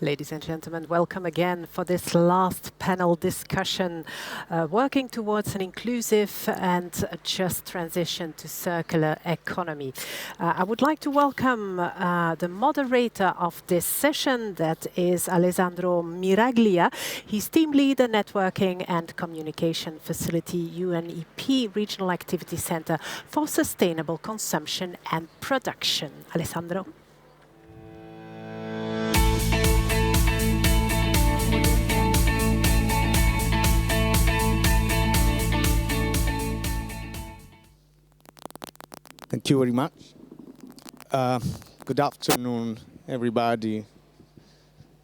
Ladies and gentlemen, welcome again for this last panel discussion, working towards an inclusive and a just transition to circular economy. I would like to welcome the moderator of this session, that is Alessandro Miraglia. He's team leader, networking and communication facility, UNEP Regional Activity Center for Sustainable Consumption and Production. Alessandro. Thank you very much. Good afternoon, everybody,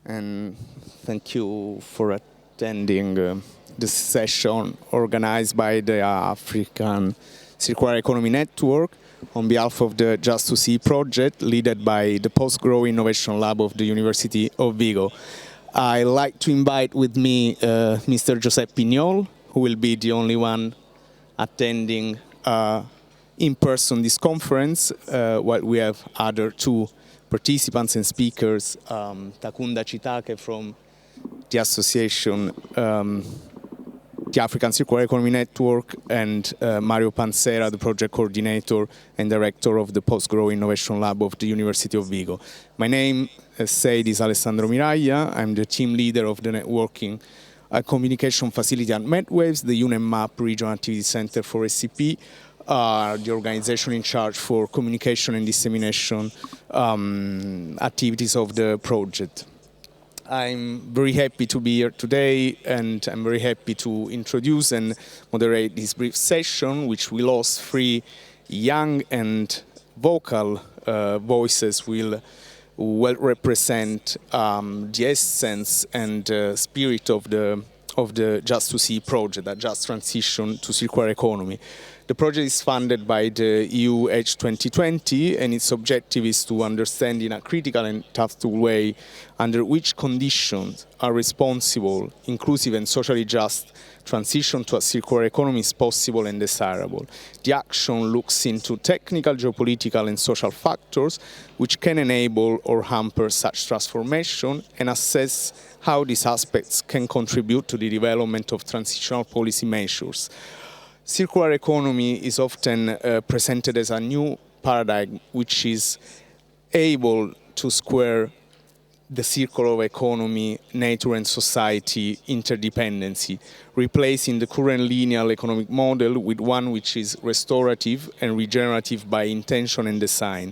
and thank you for attending this session organized by the African Circular Economy Network on behalf of the JUST2CE project, led by the Post-Grow Innovation Lab of the University of Vigo. I'd like to invite with me Mr. Giuseppe Pignol, who will be the only one attending in person this conference, while we have other two participants and speakers, Takunda Chitake from the association, the African Circular Economy Network, and Mario Pansera, the project coordinator and director of the Post-Grow Innovation Lab of the University of Vigo. My name, as said, is Alessandro Miraglia. I'm the team leader of the networking communication facility at Medwaves, the UNEMAP Regional Activity Center for SCP, the organization in charge for communication and dissemination activities of the project. I'm very happy to be here today, and I'm very happy to introduce and moderate this brief session, which will host three young and vocal voices will represent the essence and spirit of the JUST2CE project, a just transition to circular economy. The project is funded by the EU Edge 2020, and its objective is to understand in a critical and tactile way under which conditions a responsible, inclusive and socially just transition to a circular economy is possible and desirable. The action looks into technical, geopolitical and social factors which can enable or hamper such transformation, and assess how these aspects can contribute to the development of transitional policy measures. Circular economy is often presented as a new paradigm which is able to square the circle of economy, nature and society interdependency, replacing the current linear economic model with one which is restorative and regenerative by intention and design.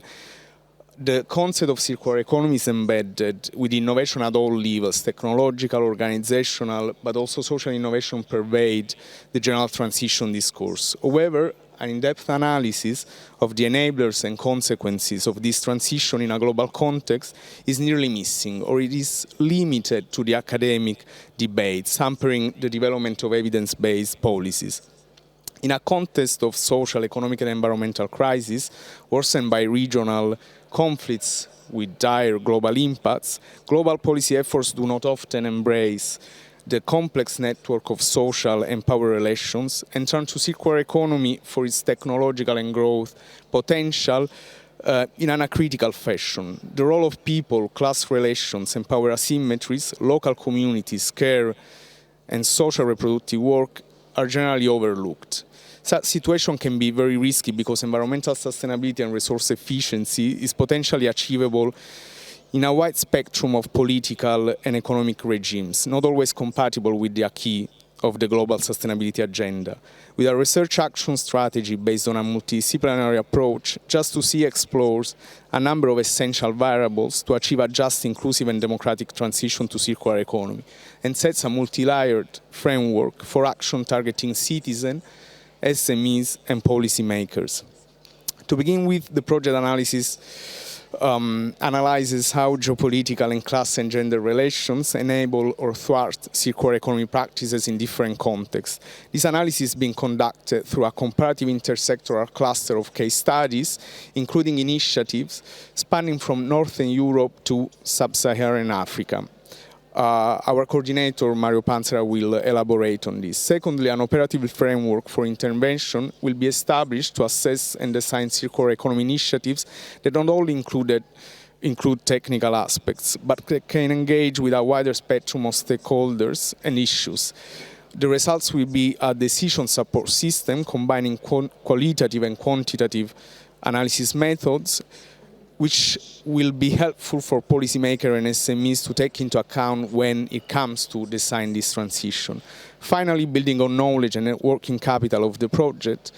The concept of circular economy is embedded with innovation at all levels, technological, organizational, but also social innovation pervade the general transition discourse. However, an in-depth analysis of the enablers and consequences of this transition in a global context is nearly missing, or it is limited to the academic debate, hampering the development of evidence-based policies. In a context of social, economic and environmental crisis, worsened by regional conflicts with dire global impacts, global policy efforts do not often embrace the complex network of social and power relations and turn to circular economy for its technological and growth potential in an acritical fashion. The role of people, class relations and power asymmetries, local communities, care and social reproductive work are generally overlooked. Such situation can be very risky because environmental sustainability and resource efficiency is potentially achievable in a wide spectrum of political and economic regimes, not always compatible with the acquis of the global sustainability agenda. With a research action strategy based on a multidisciplinary approach, JUST2CE explores a number of essential variables to achieve a just, inclusive and democratic transition to circular economy, and sets a multi-layered framework for action targeting citizens, SMEs and policymakers. To begin with, the project analysis analyzes how geopolitical and class and gender relations enable or thwart circular economy practices in different contexts. This analysis is being conducted through a comparative intersectoral cluster of case studies, including initiatives spanning from Northern Europe to Sub-Saharan Africa. Our coordinator, Mario Pansera, will elaborate on this. Secondly, an operative framework for intervention will be established to assess and design circular economy initiatives that not only include include technical aspects, but can engage with a wider spectrum of stakeholders and issues. The results will be a decision support system combining qualitative and quantitative analysis methods, which will be helpful for policymakers and SMEs to take into account when it comes to design this transition. Finally, building on knowledge and working capital of the project,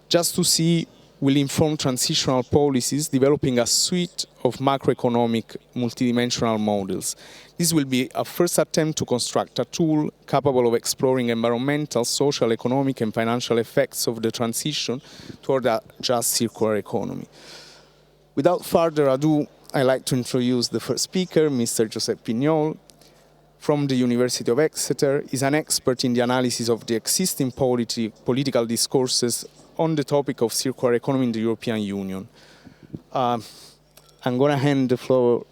JUST2CE will inform transitional policies, developing a suite of macroeconomic multidimensional models. This will be a first attempt to construct a tool capable of exploring environmental, social, economic, and financial effects of the transition toward a just circular economy. Without further ado, I'd like to introduce the first speaker, Mr. Josep Pinyol, from the University of Exeter. He's an expert in the analysis of the existing political discourses on the topic of circular economy in the European Union. I'm going to hand the floor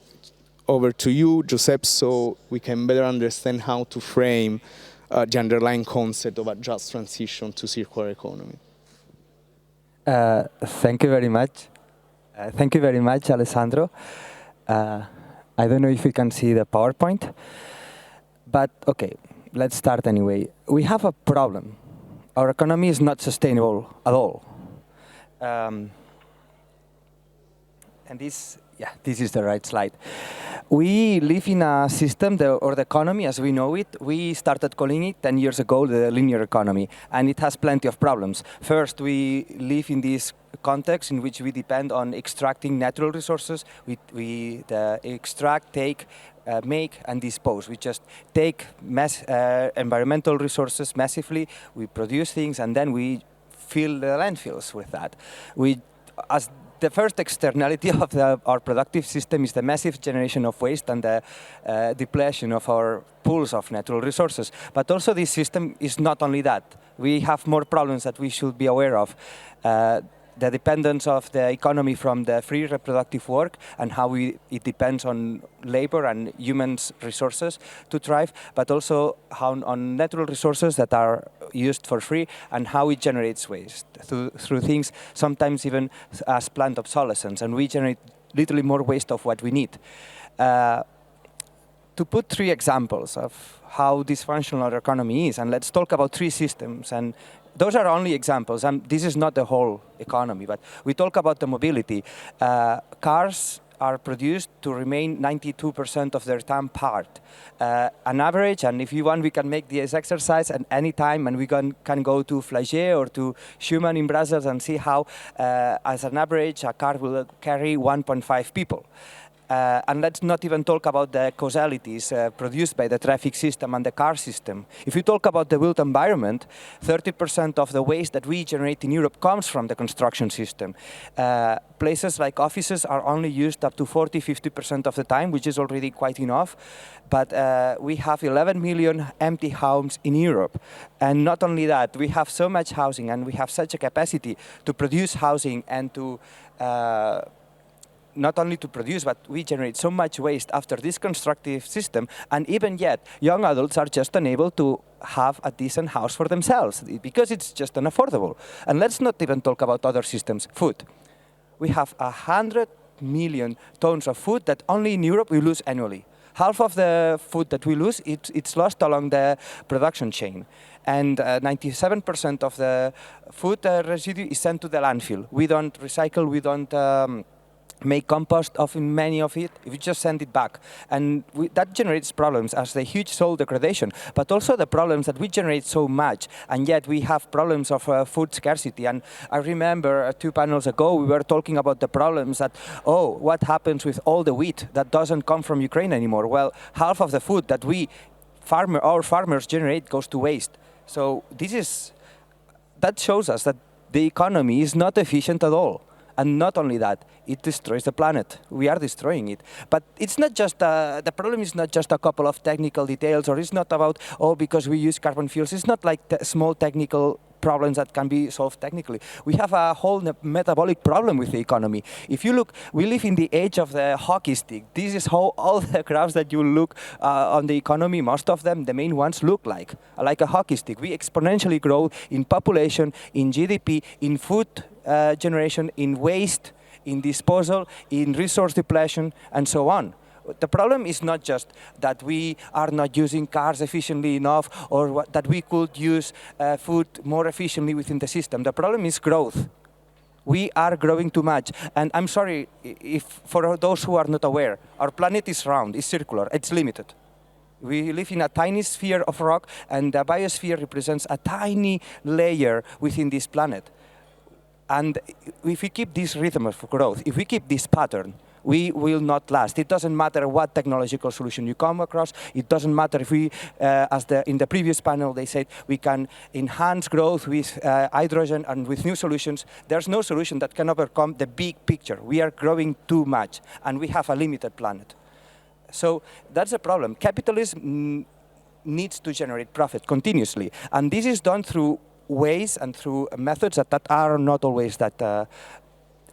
over to you, Josep, so we can better understand how to frame the underlying concept of a just transition to circular economy. Thank you very much. Thank you very much, Alessandro. I don't know if you can see the PowerPoint, but okay, let's start anyway. We have a problem. Our economy is not sustainable at all. And this is the right slide. We live in a system, or the economy as we know it, we started calling it 10 years ago the linear economy, and it has plenty of problems. First, we live in this context in which we depend on extracting natural resources. We extract, take, make, and dispose. We just take environmental resources massively, we produce things, and then we fill the landfills with that. As the first externality of our productive system is the massive generation of waste and the depletion of our pools of natural resources. But also this system is not only that. We have more problems that we should be aware of. The dependence of the economy from the free reproductive work and how it depends on labor and humans' resources to thrive, but also on natural resources that are used for free and how it generates waste through things, sometimes even as planned obsolescence, and we generate literally more waste of what we need. To put three examples of how dysfunctional our economy is, and let's talk about three systems, and those are only examples. This is not the whole economy, but we talk about the mobility. Cars are produced to remain 92% of their time parked. An average, and if you want, we can make this exercise at any time, and we can go to Flagey or to Schumann in Brussels and see how, as an average, a car will carry 1.5 people. And let's not even talk about the causalities produced by the traffic system and the car system. If you talk about the built environment, 30% of the waste that we generate in Europe comes from the construction system. Places like offices are only used up to 40–50% of the time, which is already quite enough. But we have 11 million empty homes in Europe. And not only that, we have so much housing and we have such a capacity to produce housing and to not only to produce, but we generate so much waste after this constructive system, and even yet, young adults are just unable to have a decent house for themselves because it's just unaffordable. And let's not even talk about other systems. Food. We have 100 million tons of food that only in Europe we lose annually. Half of the food that we lose, it's lost along the production chain. And 97% of the food residue is sent to the landfill. We don't recycle, we don't make compost of many of it, if you just send it back. And that generates problems as the huge soil degradation, but also the problems that we generate so much, and yet we have problems of food scarcity. And I remember 2 panels ago, we were talking about the problems that, what happens with all the wheat that doesn't come from Ukraine anymore? Well, half of the food that our farmers generate goes to waste. So that shows us that the economy is not efficient at all. And not only that, it destroys the planet. We are destroying it. But it's not just, the problem is not just a couple of technical details, or it's not about, because we use carbon fuels. It's not like small technical problems that can be solved technically. We have a whole metabolic problem with the economy. If you look, we live in the age of the hockey stick. This is how all the graphs that you look on the economy, most of them, the main ones, look like a hockey stick. We exponentially grow in population, in GDP, in food generation, in waste, in disposal, in resource depletion, and so on. The problem is not just that we are not using cars efficiently enough or that we could use food more efficiently within the system. The problem is growth. We are growing too much. And I'm sorry if for those who are not aware, our planet is round, it's circular, it's limited. We live in a tiny sphere of rock, and the biosphere represents a tiny layer within this planet. And if we keep this rhythm of growth, if we keep this pattern, we will not last. It doesn't matter what technological solution you come across. It doesn't matter if we, in the previous panel, they said we can enhance growth with hydrogen and with new solutions. There's no solution that can overcome the big picture. We are growing too much, and we have a limited planet. So that's a problem. Capitalism needs to generate profit continuously, and this is done through ways and through methods that are not always that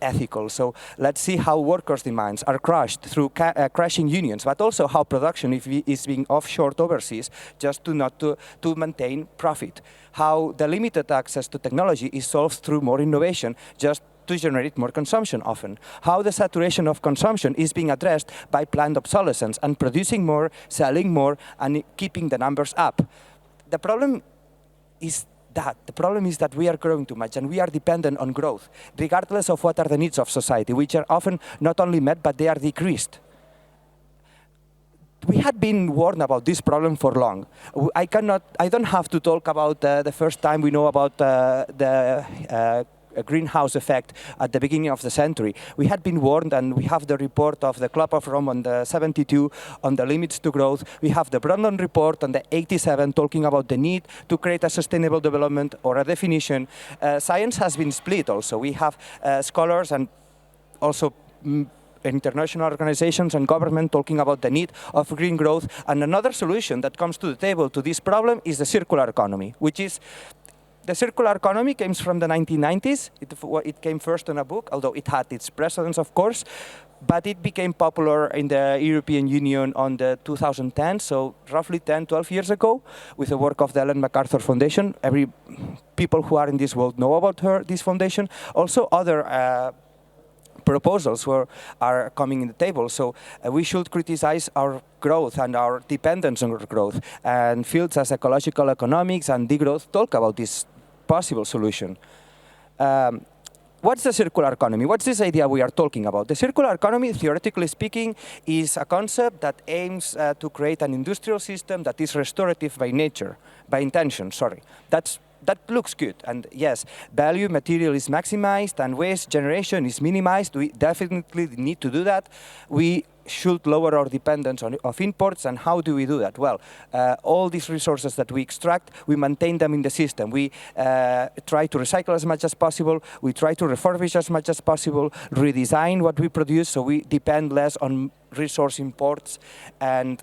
ethical. So let's see how workers' demands are crushed through crashing unions, but also how production is being offshored overseas just to maintain profit. How the limited access to technology is solved through more innovation just to generate more consumption often. How the saturation of consumption is being addressed by planned obsolescence and producing more, selling more, and keeping the numbers up. The problem is that we are growing too much and we are dependent on growth, regardless of what are the needs of society, which are often not only met, but they are decreased. We had been warned about this problem for long. I don't have to talk about the first time we know about the greenhouse effect at the beginning of the century. We had been warned, and we have the report of the Club of Rome on the 72 on the limits to growth. We have the Brundtland report on the 87 talking about the need to create a sustainable development or a definition. Science has been split also. We have scholars and also international organizations and government talking about the need of green growth. And another solution that comes to the table to this problem is the circular economy, which is the circular economy comes from the 1990s. It came first in a book, although it had its precedents, of course, but it became popular in the European Union on the 2010, so roughly 10, 12 years ago, with the work of the Ellen MacArthur Foundation. People who are in this world know about this foundation. Also, other proposals are coming in the table. So we should criticize our growth and our dependence on growth. And fields as ecological economics and degrowth talk about this possible solution. What's the circular economy? What's this idea we are talking about? The circular economy, theoretically speaking, is a concept that aims to create an industrial system that is restorative by nature, by intention, sorry. That looks good, and yes, value material is maximized and waste generation is minimized. We definitely need to do that. We should lower our dependence of imports, and how do we do that? Well, all these resources that we extract, we maintain them in the system. We try to recycle as much as possible. We try to refurbish as much as possible, redesign what we produce so we depend less on resource imports, and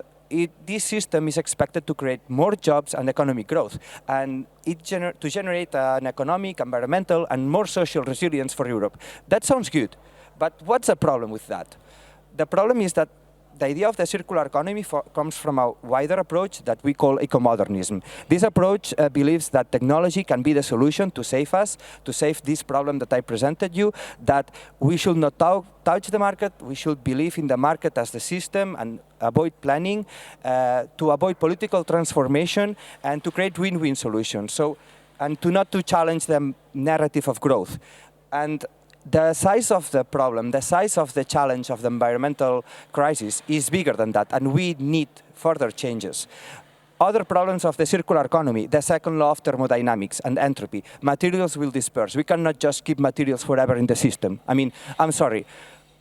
this system is expected to create more jobs and economic growth, and to generate an economic, environmental, and more social resilience for Europe. That sounds good, but what's the problem with that? The problem is that the idea of the circular economy comes from a wider approach that we call ecomodernism. This approach believes that technology can be the solution to save us, to save this problem that I presented you, that we should not touch the market, we should believe in the market as the system and avoid planning, to avoid political transformation, and to create win-win solutions. And not to challenge the narrative of growth. And the size of the problem, the size of the challenge of the environmental crisis is bigger than that, and we need further changes. Other problems of the circular economy, the second law of thermodynamics and entropy. Materials will disperse. We cannot just keep materials forever in the system. I mean, I'm sorry.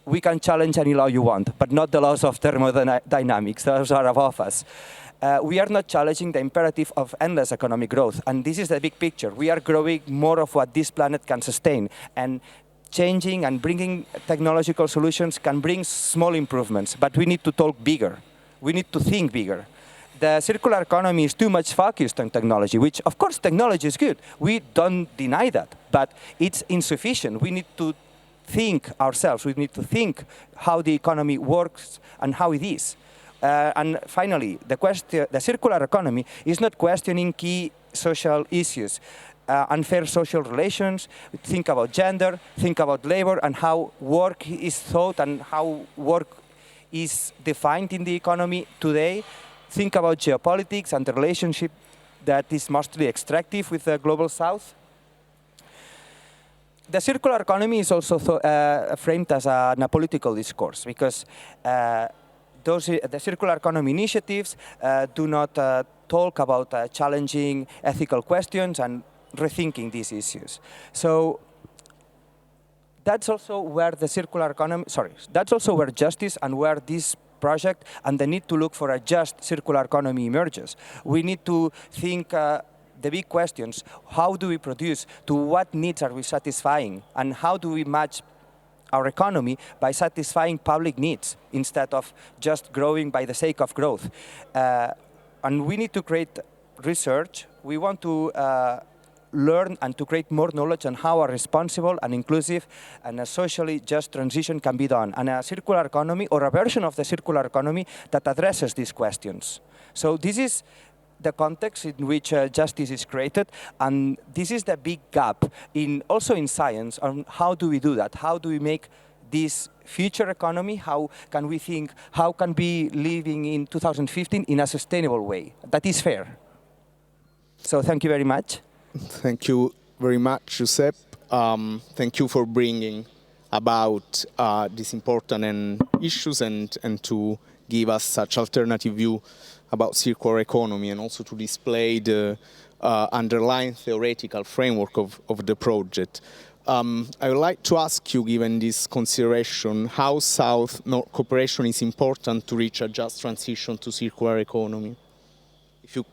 We can challenge any law you want, but not the laws of thermodynamics. Those are above us. We are not challenging the imperative of endless economic growth, and this is the big picture. We are growing more of what this planet can sustain, and changing and bringing technological solutions can bring small improvements, but we need to talk bigger. We need to think bigger. The circular economy is too much focused on technology, which, of course, technology is good. We don't deny that, but it's insufficient. We need to think ourselves. We need to think how the economy works and how it is. And finally, the circular economy is not questioning key social issues. unfair social relations, think about gender, think about labor, and how work is thought and how work is defined in the economy today. Think about geopolitics and the relationship that is mostly extractive with the global south. The circular economy is also framed as a political discourse because the circular economy initiatives do not talk about challenging ethical questions and rethinking these issues. So that's also where the circular economy, that's also where justice and where this project and the need to look for a just circular economy emerges. We need to think the big questions: how do we produce, to what needs are we satisfying, and how do we match our economy by satisfying public needs instead of just growing by the sake of growth. And we need to create research. We want to learn and to create more knowledge on how a responsible and inclusive and a socially just transition can be done, and a circular economy or a version of the circular economy that addresses these questions. So this is the context in which justice is created, and this is the big gap also in science on how do we do that? How do we make this future economy? How can we think, how can we living in 2015 in a sustainable way that is fair? So thank you very much. Thank you very much, Giuseppe. Thank you for bringing about these important issues and to give us such alternative view about circular economy, and also to display the underlying theoretical framework of the project. I would like to ask you, given this consideration, how South-North cooperation is important to reach a just transition to circular economy. If you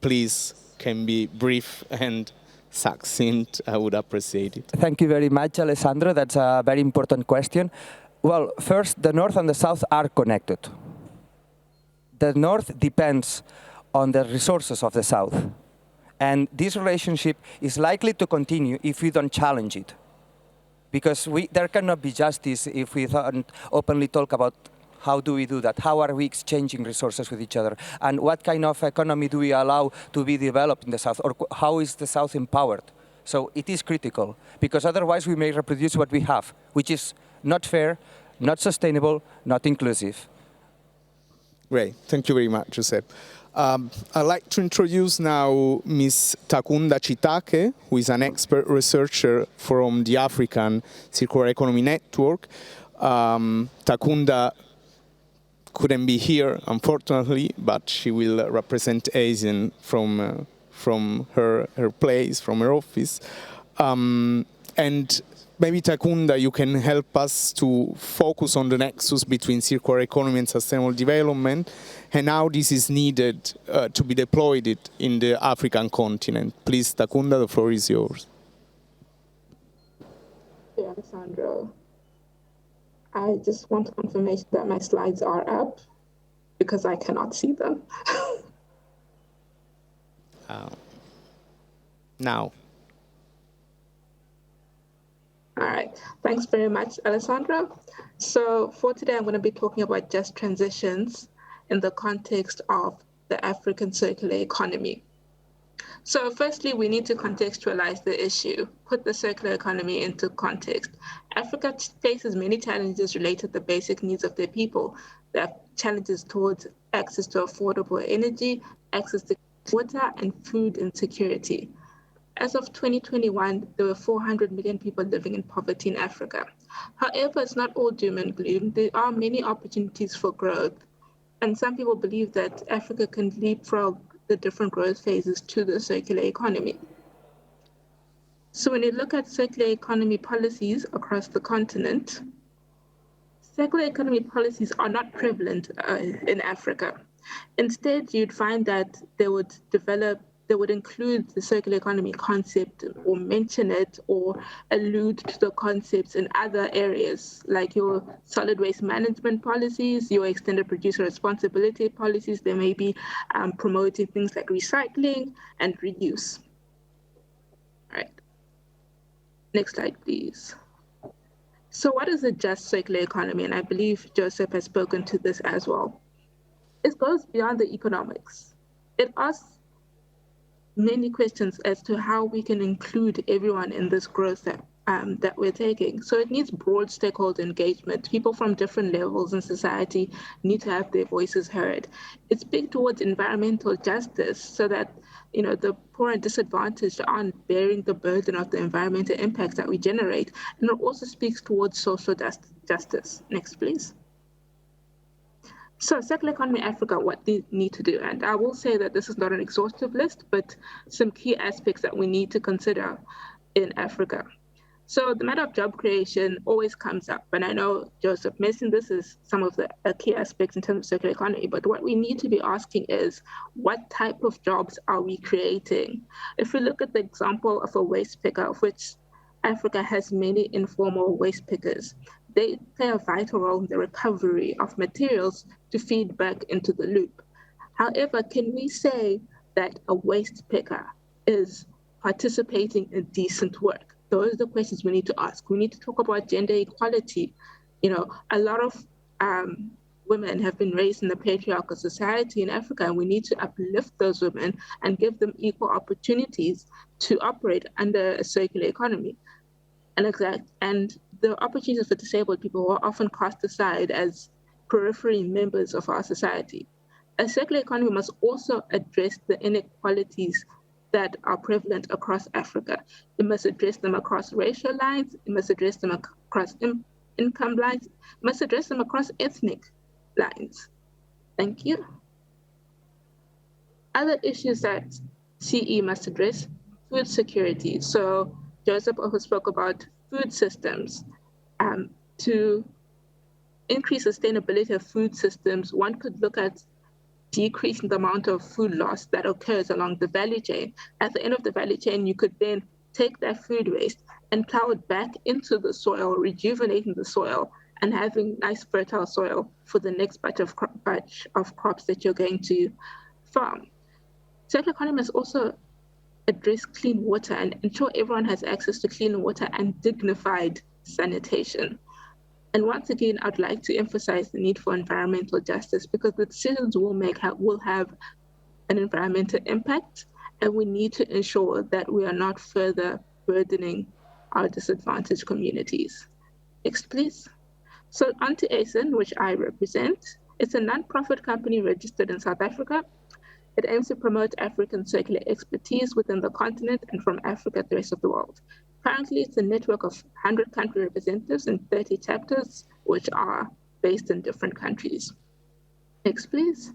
please can be brief and succinct, I would appreciate it. Thank you very much, Alessandro. That's a very important question. Well, first, the North and the South are connected. The North depends on the resources of the South. And this relationship is likely to continue if we don't challenge it. Because there cannot be justice if we don't openly talk about how do we do that, how are we exchanging resources with each other, and what kind of economy do we allow to be developed in the South, or how is the South empowered. So it is critical, because otherwise we may reproduce what we have, which is not fair, not sustainable, not inclusive. Great, thank you very much, Giuseppe. I'd like to introduce now Ms. Takunda Chitake, who is an expert researcher from the African Circular Economy Network. Takunda couldn't be here, unfortunately, but she will represent ASEAN from her place, from her office. And maybe, Takunda, you can help us to focus on the nexus between circular economy and sustainable development, and how this is needed to be deployed in the African continent. Please, Takunda, the floor is yours. Hey, Alessandro. I just want confirmation that my slides are up, because I cannot see them. Now. All right, thanks very much, Alessandro. So for today, I'm going to be talking about just transitions in the context of the African circular economy. So firstly, we need to contextualize the issue, put the circular economy into context. Africa faces many challenges related to the basic needs of their people. There are challenges towards access to affordable energy, access to water, and food insecurity. As of 2021, there were 400 million people living in poverty in Africa. However, it's not all doom and gloom. There are many opportunities for growth. And some people believe that Africa can leapfrog the different growth phases to the circular economy. So when you look at circular economy policies across the continent, circular economy policies are not prevalent in Africa. Instead, you'd find that they would include the circular economy concept, or mention it, or allude to the concepts in other areas, like your solid waste management policies, your extended producer responsibility policies. They may be promoting things like recycling and reuse. All right. Next slide, please. So what is a just circular economy? And I believe Joseph has spoken to this as well. It goes beyond the economics. It asks many questions as to how we can include everyone in this growth that we're taking. So it needs broad stakeholder engagement. People from different levels in society need to have their voices heard. It's big towards environmental justice so that the poor and disadvantaged aren't bearing the burden of the environmental impacts that we generate. And it also speaks towards social justice. Next, please. So Circular Economy Africa, what they need to do, and I will say that this is not an exhaustive list, but some key aspects that we need to consider in Africa. So the matter of job creation always comes up, and I know Joseph mentioned this is some of the key aspects in terms of circular economy, but what we need to be asking is, what type of jobs are we creating? If we look at the example of a waste picker, of which Africa has many informal waste pickers, they play a vital role in the recovery of materials to feed back into the loop. However, can we say that a waste picker is participating in decent work? Those are the questions we need to ask. We need to talk about gender equality. A lot of women have been raised in a patriarchal society in Africa, and we need to uplift those women and give them equal opportunities to operate under a circular economy. And the opportunities for disabled people are often cast aside as periphery members of our society. A circular economy must also address the inequalities that are prevalent across Africa. It must address them across racial lines, it must address them across income lines, it must address them across ethnic lines. Thank you. Other issues that CE must address: food security. So Joseph also spoke about food systems. To increase sustainability of food systems, one could look at decreasing the amount of food loss that occurs along the value chain. At the end of the value chain, you could then take that food waste and plow it back into the soil, rejuvenating the soil and having nice fertile soil for the next batch of crops that you're going to farm. Circular economy must also address clean water and ensure everyone has access to clean water and dignified sanitation. And once again, I'd like to emphasize the need for environmental justice, because the decisions we'll make will have an environmental impact, and we need to ensure that we are not further burdening our disadvantaged communities. Next, please. So on to ASIN, which I represent. It's a non-profit company registered in South Africa. It aims to promote African circular expertise within the continent and from Africa to the rest of the world. Currently, it's a network of 100 country representatives in 30 chapters, which are based in different countries. Next, please.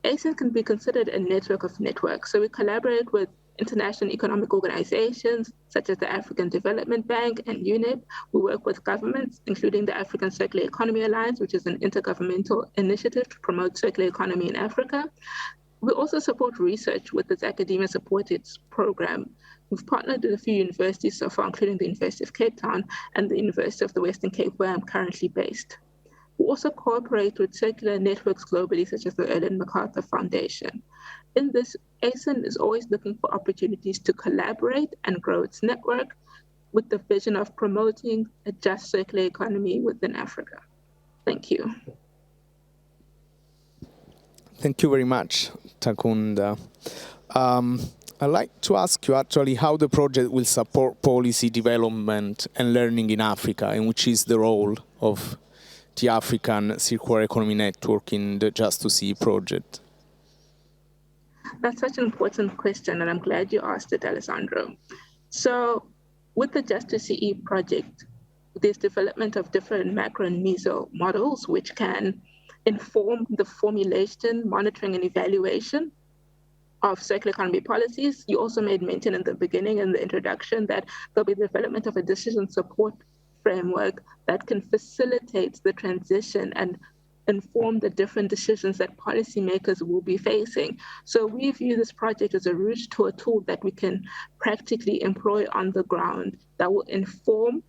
ASIN can be considered a network of networks. So we collaborate with international economic organizations such as the African Development Bank and UNEP. We work with governments, including the African Circular Economy Alliance, which is an intergovernmental initiative to promote circular economy in Africa. We also support research with this Academia Supported program. We've partnered with a few universities so far, including the University of Cape Town and the University of the Western Cape, where I'm currently based. We also cooperate with circular networks globally, such as the Ellen MacArthur Foundation. In this, ASIN is always looking for opportunities to collaborate and grow its network with the vision of promoting a just circular economy within Africa. Thank you. Thank you very much, Takunda. I'd like to ask you actually how the project will support policy development and learning in Africa, and which is the role of the African Circular Economy Network in the JUST2CE project. That's such an important question, and I'm glad you asked it, Alessandro. So with the JUST2CE project, there's development of different macro and meso models, which can inform the formulation, monitoring, and evaluation of circular economy policies. You also made mention in the beginning, in the introduction, that there'll be the development of a decision support framework that can facilitate the transition and inform the different decisions that policymakers will be facing. So we view this project as a route to a tool that we can practically employ on the ground that will inform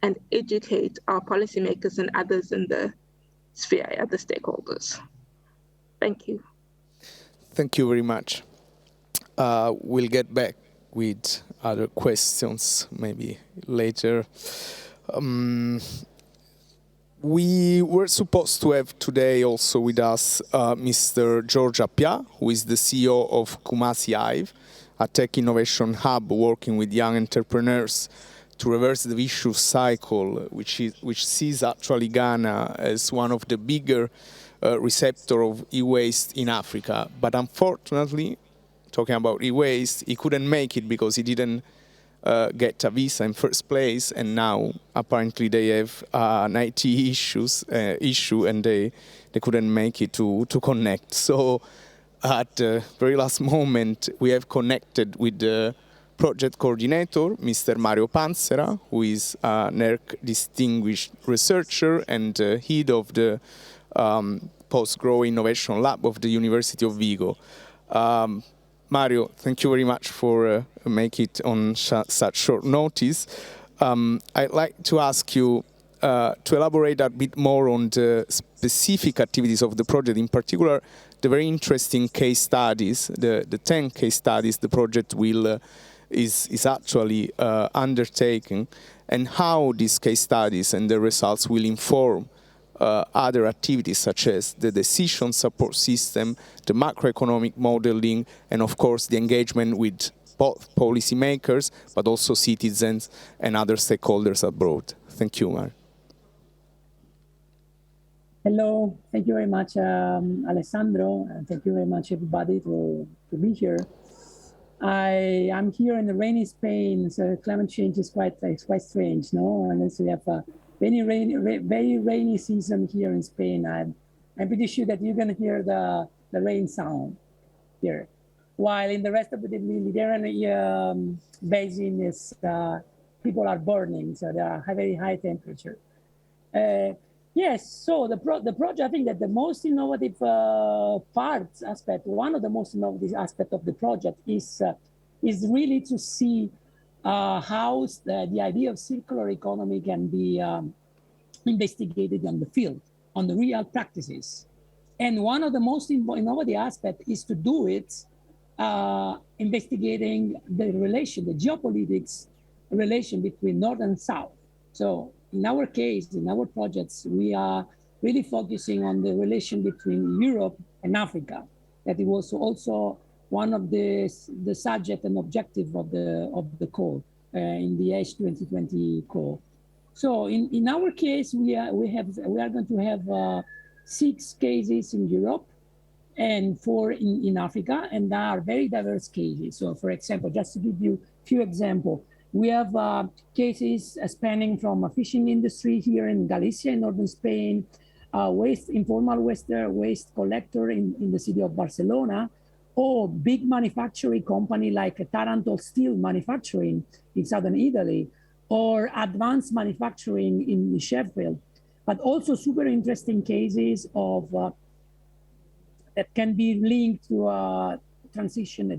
and educate our policymakers and others in the sphere, other stakeholders. Thank you. Thank you very much. We'll get back with other questions maybe later. We were supposed to have today also with us Mr. George Appia, who is the CEO of Kumasi Hive, a tech innovation hub working with young entrepreneurs to reverse the vicious cycle, which sees actually Ghana as one of the bigger receptor of e-waste in Africa. But unfortunately, talking about e-waste, he couldn't make it because he didn't get a visa in first place, and now apparently they have an IT issue and they couldn't make it to connect. So at the very last moment, we have connected with the project coordinator, Mr. Mario Panzera, who is an ERC distinguished researcher and head of the Post-Grow Innovation Lab of the University of Vigo. Mario, thank you very much for making it on such short notice. I'd like to ask you to elaborate a bit more on the specific activities of the project, in particular the very interesting case studies, the 10 case studies the project is actually undertaking, and how these case studies and the results will inform other activities such as the decision support system, the macroeconomic modeling, and of course the engagement with both policymakers but also citizens and other stakeholders abroad. Thank you, Mar. Hello, thank you very much, Alessandro, and thank you very much everybody to be here. I'm here in the rainy Spain, so climate change is quite strange, no? Unless we have a very rainy season here in Spain. I'm pretty sure that you're gonna hear the rain sound here. While in the rest of the Mediterranean basin is people are burning, so there are very high temperature. Yes, so the project, I think that the most innovative one of the most innovative aspects of the project is really to see how the idea of circular economy can be investigated on the field, on the real practices. And one of the most innovative aspects is to do it investigating the relation, the geopolitics relation between North and South. So in our case, in our projects, we are really focusing on the relation between Europe and Africa. That it was also one of the subject and objective of the call in the H 2020 call. So in our case, we are going to have 6 cases in Europe and 4 in Africa, and they are very diverse cases. So for example, just to give you a few examples, we have cases spanning from a fishing industry here in Galicia, in northern Spain, informal waste collector in the city of Barcelona, or big manufacturing company like Taranto Steel Manufacturing in southern Italy, or advanced manufacturing in Sheffield. But also super interesting cases of that can be linked to a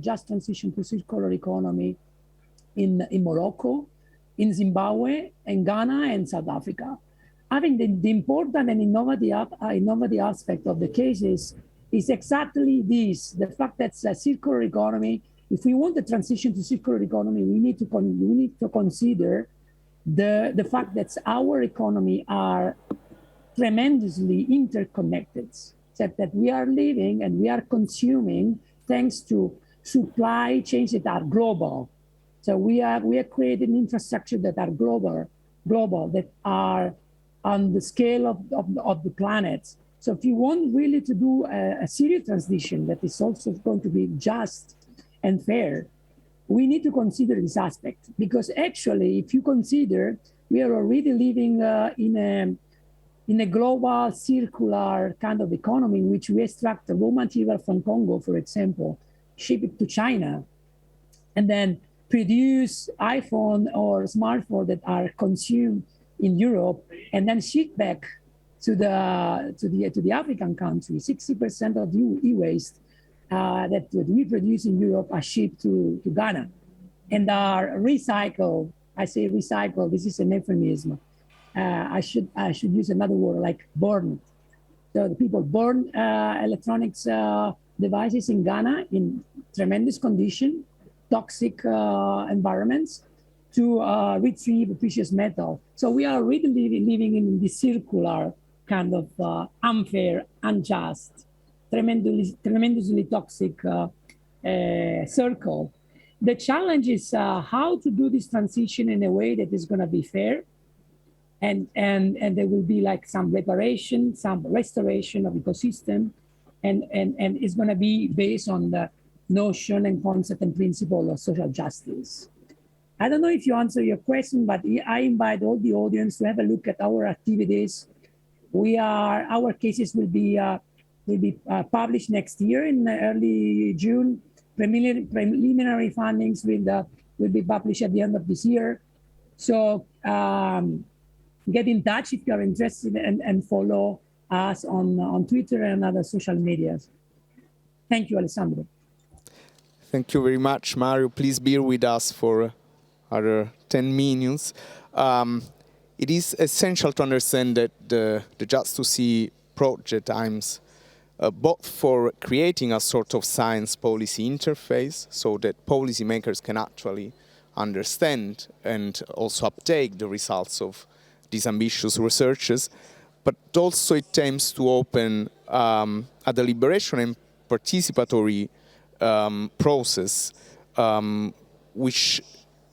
just transition to circular economy in Morocco, in Zimbabwe, in Ghana, and South Africa. I think the important and innovative aspect of the cases is exactly this, the fact that circular economy, if we want the transition to circular economy, we need to consider the fact that our economy are tremendously interconnected, that we are living and we are consuming thanks to supply chains that are global. So we are creating infrastructure that are global, that are on the scale of the planet. So if you want really to do a serious transition that is also going to be just and fair, we need to consider this aspect, because actually, if you consider, we are already living in a global circular kind of economy in which we extract the raw material from Congo, for example, ship it to China, and then produce iPhone or smartphone that are consumed in Europe, and then ship back to the African countries. 60% of the e-waste that we produce in Europe are shipped to Ghana and are recycled. I say recycle, this is an euphemism. I should use another word like burn. So the people burn electronics devices in Ghana in tremendous condition, toxic environments, to retrieve precious metal. So we are really living in this circular kind of unfair, unjust, tremendously toxic circle. The challenge is how to do this transition in a way that is going to be fair, and there will be like some reparation, some restoration of ecosystem, and it's going to be based on the notion and concept and principle of social justice. I don't know if you answer your question, but I invite all the audience to have a look at our activities. Our cases will be published next year in early June. Preliminary findings will be published at the end of this year. So get in touch if you are interested, and follow us on Twitter and other social medias. Thank you, Alessandro. Thank you very much, Mario. Please bear with us for other 10 minutes. It is essential to understand that the JUST2CE project aims both for creating a sort of science policy interface so that policymakers can actually understand and also uptake the results of these ambitious researches, but also it aims to open a deliberation and participatory process which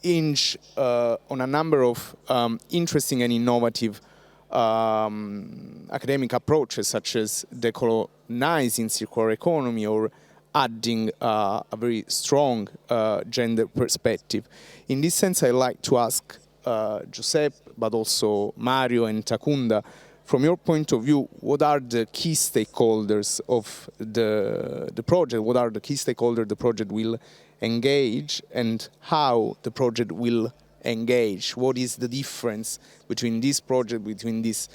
hinge on a number of interesting and innovative academic approaches, such as decolonizing circular economy or adding a very strong gender perspective. In this sense, I'd like to ask Giuseppe, but also Mario and Takunda, from your point of view, what are the key stakeholders of the project? What are the key stakeholders the project will engage, and how the project will engage? What is the difference between this project, between this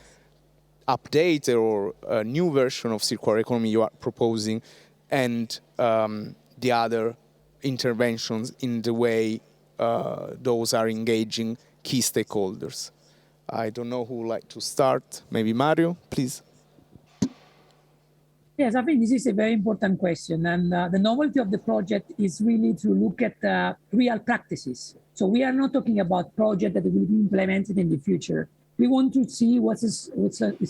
updated or new version of circular economy you are proposing, and the other interventions in the way those are engaging key stakeholders? I don't know who would like to start. Maybe Mario, please. Yes, I think this is a very important question. And the novelty of the project is really to look at real practices. So we are not talking about projects that will be implemented in the future. We want to see what's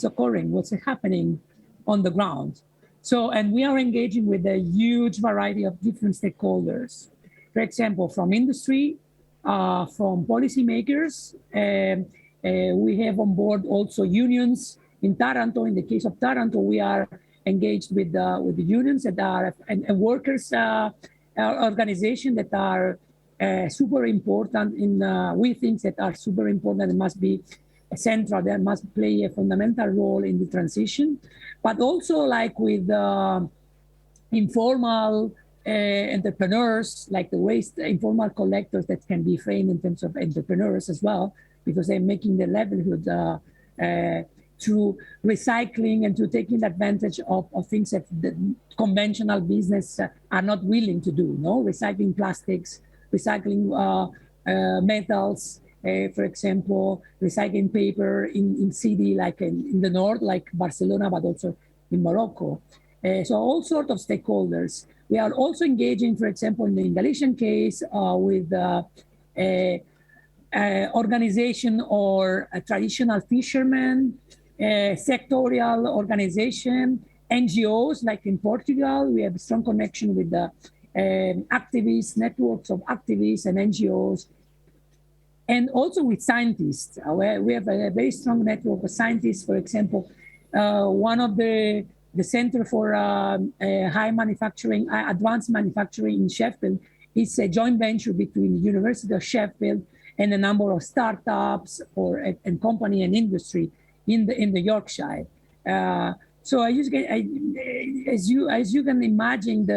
occurring, what's happening on the ground. So, and we are engaging with a huge variety of different stakeholders. For example, from industry, from policymakers. We have on board also unions in Taranto. In the case of Taranto, we are engaged with the unions that are and workers organization that are super important we think that are super important and must be central. They must play a fundamental role in the transition, but also like with informal entrepreneurs, like the waste informal collectors that can be framed in terms of entrepreneurs as well, because they're making their livelihood through recycling and to taking advantage of things that the conventional business are not willing to do. No, recycling plastics, recycling metals, for example, recycling paper in city like in the north, like Barcelona, but also in Morocco. So all sorts of stakeholders. We are also engaging, for example, in the Galician case with organization or a traditional fishermen, sectorial organization, NGOs, like in Portugal. We have a strong connection with the activists, networks of activists and NGOs, and also with scientists. We have a very strong network of scientists. For example, one of the Center for High Manufacturing, Advanced Manufacturing in Sheffield is a joint venture between the University of Sheffield and a number of startups and company and industry in the Yorkshire. So as you can imagine,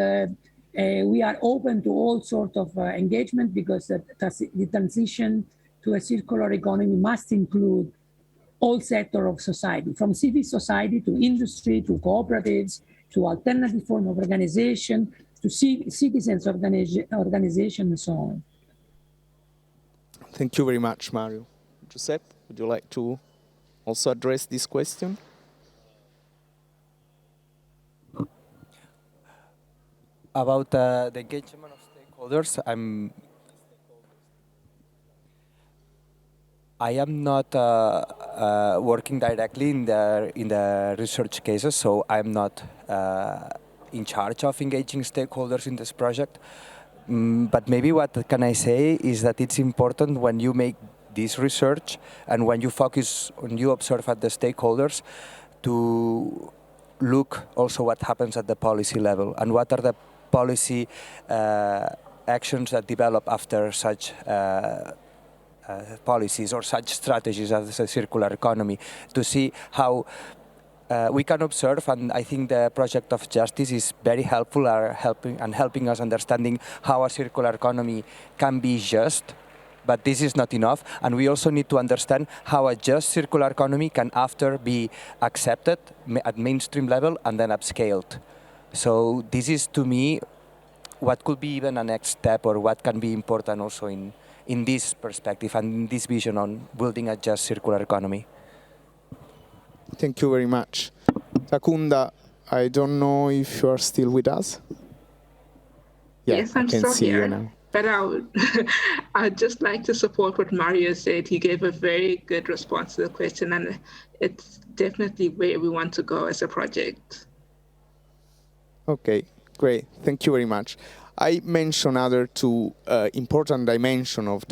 we are open to all sorts of engagement, because the transition to a circular economy must include all sectors of society, from civil society to industry to cooperatives to alternative form of organization to citizens organization and so on. Thank you very much, Mario. Giuseppe, would you like to also address this question? About the engagement of stakeholders, I am not working directly in the research cases, so I'm not in charge of engaging stakeholders in this project. But maybe what can I say is that it's important when you make this research and when you observe at the stakeholders to look also what happens at the policy level and what are the policy actions that develop after such policies or such strategies as a circular economy, to see how we can observe, and I think the project of Justice is very helpful, helping us understanding how a circular economy can be just, but this is not enough, and we also need to understand how a just circular economy can after be accepted at mainstream level and then upscaled. So this is, to me, what could be even a next step, or what can be important also in this perspective and in this vision on building a just circular economy. Thank you very much. Takunda, I don't know if you are still with us. Yeah, Yes, I'm I can still see here. you now. But I'd just like to support what Mario said. He gave a very good response to the question, and it's definitely where we want to go as a project. Okay, great. Thank you very much. I mentioned other two important dimensions of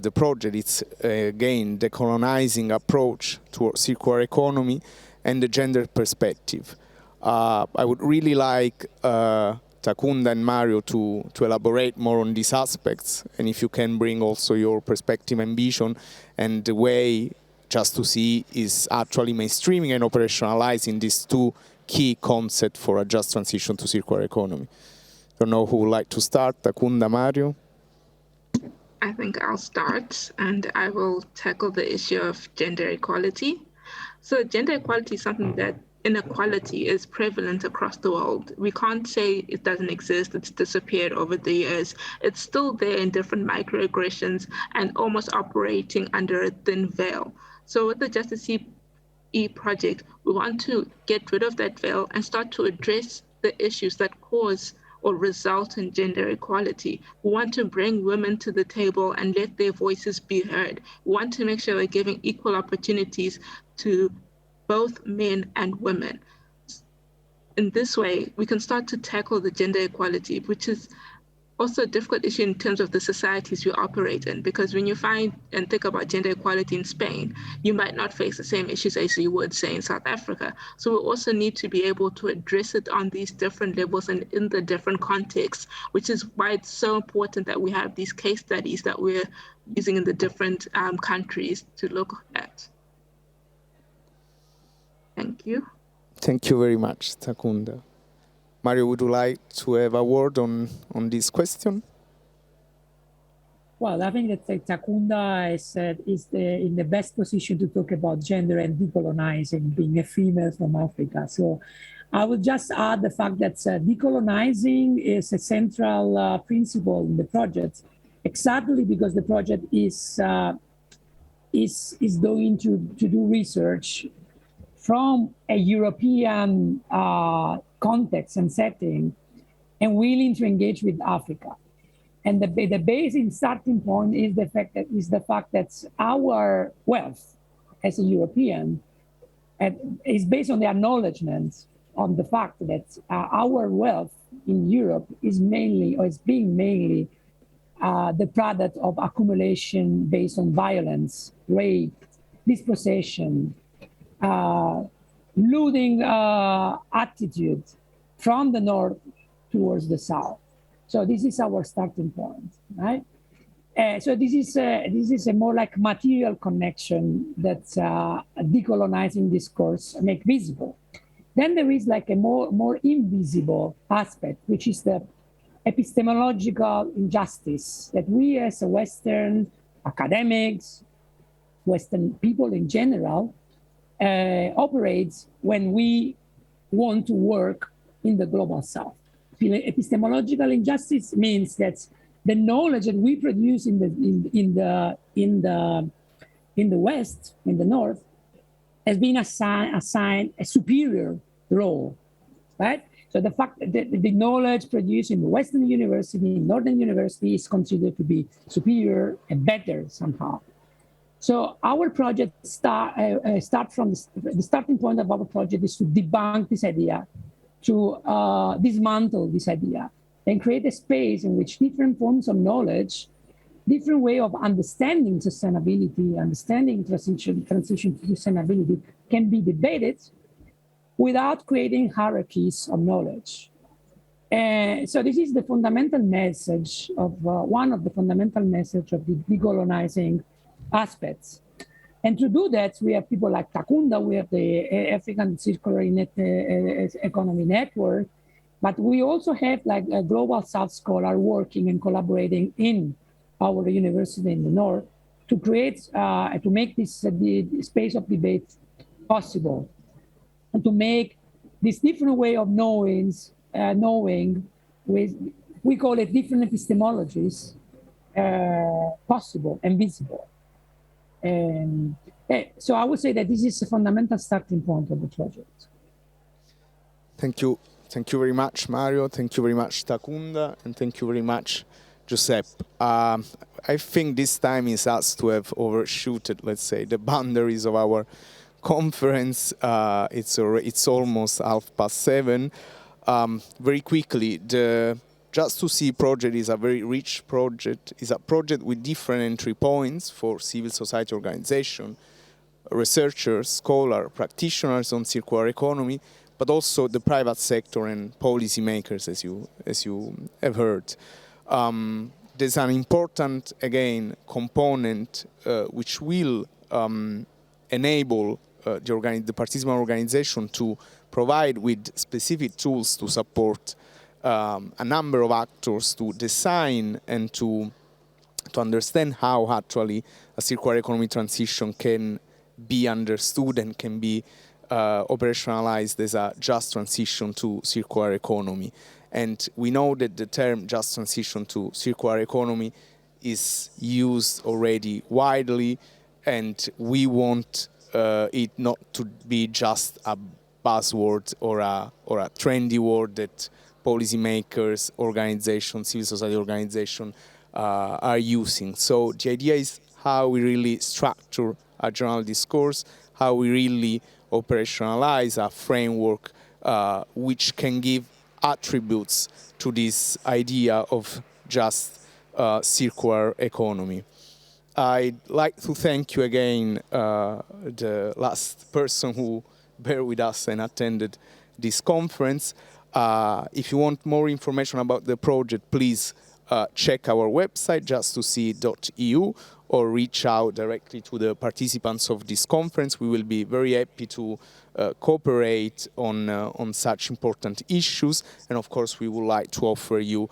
the project. It's again the colonizing approach towards circular economy and the gender perspective. I would really like Takunda and Mario to elaborate more on these aspects, and if you can bring also your perspective and vision and the way JUST2CE is actually mainstreaming and operationalizing these two key concepts for a just transition to circular economy. Don't know who would like to start, Takunda, Mario? I think I'll start, and I will tackle the issue of gender equality. So gender equality is something that inequality is prevalent across the world. We can't say it doesn't exist, it's disappeared over the years. It's still there in different microaggressions and almost operating under a thin veil. So with the JUST2CE project, we want to get rid of that veil and start to address the issues that cause or result in gender equality. We want to bring women to the table and let their voices be heard. We want to make sure we're giving equal opportunities to both men and women. In this way, we can start to tackle the gender equality, which is also a difficult issue in terms of the societies we operate in, because when you find and think about gender equality in Spain, you might not face the same issues as you would, say, in South Africa. So we also need to be able to address it on these different levels and in the different contexts, which is why it's so important that we have these case studies that we're using in the different countries to look at. Thank you. Thank you very much, Takunda. Mario, would you like to have a word on this question? Well, I think that Takunda is in the best position to talk about gender and decolonizing, being a female from Africa. So I would just add the fact that decolonizing is a central principle in the project, exactly because the project is going to do research from a European context and setting, and willing to engage with Africa. And the basic starting point is the fact that our wealth as a European is based on the acknowledgement on the fact that our wealth in Europe is being mainly the product of accumulation based on violence, rape, dispossession, looting attitude from the north towards the south. So this is our starting point, right? So this is a more like material connection that decolonizing discourse make visible. Then there is like a more invisible aspect, which is the epistemological injustice that we as Western academics, Western people in general, operates when we want to work in the global south. Epistemological injustice means that the knowledge that we produce in the West, in the North, has been assigned a superior role, right? So the fact that the knowledge produced in the Western university, in Northern university, is considered to be superior and better somehow. So our project start from the starting point of our project is to debunk this idea, to dismantle this idea, and create a space in which different forms of knowledge, different way of understanding sustainability, understanding transition to sustainability can be debated without creating hierarchies of knowledge. And so this is the fundamental message of one of the fundamental message of the decolonizing aspects. And to do that, we have people like Takunda, we have the African Circular Economy Network, but we also have like a Global South scholar working and collaborating in our university in the north to create, to make this the space of debate possible, and to make this different way of knowing with, we call it different epistemologies, possible and visible. And so I would say that this is a fundamental starting point of the project. Thank you. Thank you very much, Mario. Thank you very much, Takunda. And thank you very much, Giuseppe. I think this time is us to have overshooted, let's say, the boundaries of our conference. It's almost 7:30. Very quickly, the JUST2CE project is a very rich project. It's a project with different entry points for civil society organization, researchers, scholars, practitioners on circular economy, but also the private sector and policymakers, as you have heard. There's an important, again, component which will enable the participant organization to provide with specific tools to support a number of actors to design and to understand how actually a circular economy transition can be understood and can be operationalized as a just transition to circular economy. And we know that the term just transition to circular economy is used already widely, and we want it not to be just a buzzword or a trendy word that policymakers, organizations, civil society organizations are using. So the idea is how we really structure a general discourse, how we really operationalize a framework which can give attributes to this idea of just circular economy. I'd like to thank you again, the last person who bear with us and attended this conference. If you want more information about the project, please check our website, JUST2CE.eu, or reach out directly to the participants of this conference. We will be very happy to cooperate on such important issues. And of course, we would like to offer you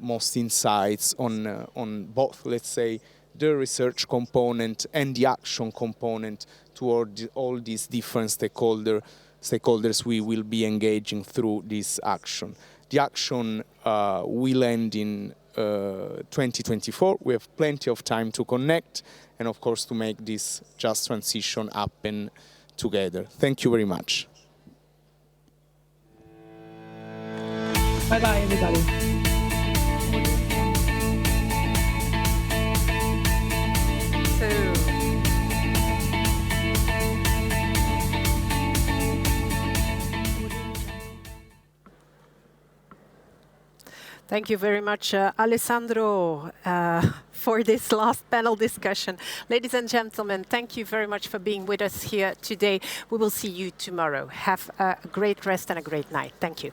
most insights on both, let's say, the research component and the action component toward all these different stakeholders we will be engaging through this action. The action will end in 2024. We have plenty of time to connect and, of course, to make this just transition happen together. Thank you very much. Bye-bye, everybody. Thank you very much, Alessandro, for this last panel discussion. Ladies and gentlemen, thank you very much for being with us here today. We will see you tomorrow. Have a great rest and a great night. Thank you.